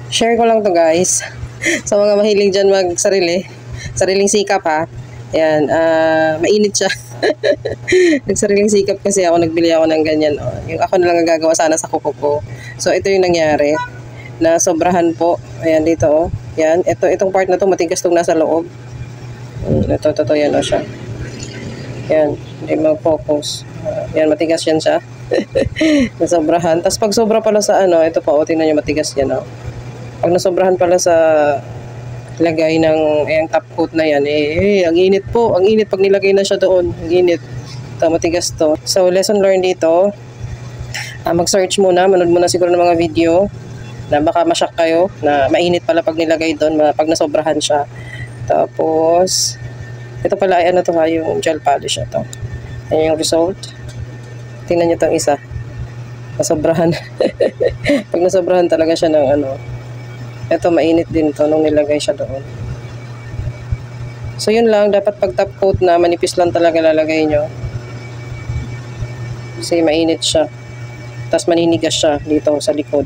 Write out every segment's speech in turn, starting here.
Share ko lang to guys. Sa mga mahilig dyan sariling sikap ha. Ayan, mainit siya. Nagsariling sikap kasi ako, nagbili ako ng ganyan. Oh. Yung ako na lang ang gagawa sana sa kuko ko. So ito yung nangyari. Na sobrahan po. Ayan dito oh. Yan, itong part na to matigas tong nasa loob. Ito yan o siya. Yan, hindi mag-focus. Yan, matigas yan siya. Nasobrahan. Tapos pag sobra pala sa ano, ito pa, tingnan nyo matigas yan o. Pag nasobrahan pala sa lagay ng top coat na yan, ang init po. Ang init pag nilagay na siya doon. Ang init. Ito, matigas to. So, lesson learned dito. Mag-search muna, manood muna siguro ng mga video na baka masyak kayo na mainit pala pag nilagay doon, pag nasobrahan siya. Tapos, ito pala ay ano to ha, yung gel polish ito. Ayan yung result. Tingnan nyo itong isa. Nasobrahan. Pag nasobrahan talaga siya ng ano. Ito mainit din to nung nilagay siya doon. So yun lang, dapat pag top coat na manipis lang talaga lalagay nyo. Kasi mainit siya. Tapos maninigas siya dito sa likod.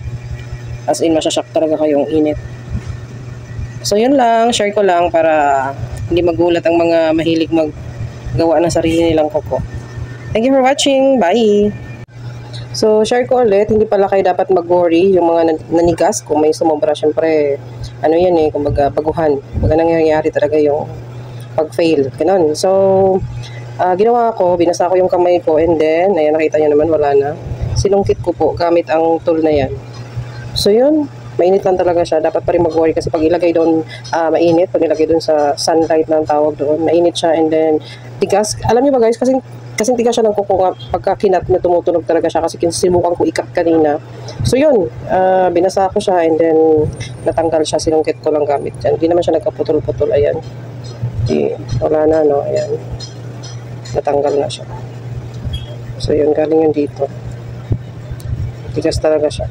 As in, masyashock talaga kayong init. So yun lang, share ko lang para hindi magulat ang mga mahilig maggawa ng sarili nilang kuko. Thank you for watching. Bye! So share ko ulit, hindi pala kayo dapat mag-worry yung mga nanigas kung may sumobra. Syempre, ano yan eh, kumbaga baguhan. Kumbaga nangyayari talaga yung pag-fail. Ganun. So, ginawa ko, binasa ko yung kamay ko and then, ayan, nakita nyo naman, wala na. Sinungkit ko po gamit ang tool na yan. So yun, mainit lang talaga siya. Dapat pa rin mag-worry kasi pag ilagay doon, mainit. Pag ilagay doon sa sunlight ng tawag doon, mainit siya and then tigas. Alam niyo ba guys, kasi tigas siya ng kuko nga, pagka kinat na tumutunog talaga siya kasi sinubukan ko ikat kanina. So yun, binasa ko siya and then natanggal siya, sinungkit ko lang gamit yan. Hindi naman siya nagkaputol-putol, ayan. Wala na, no, ayan. Natanggal na siya. So yun, galing yun dito. Tigas talaga siya.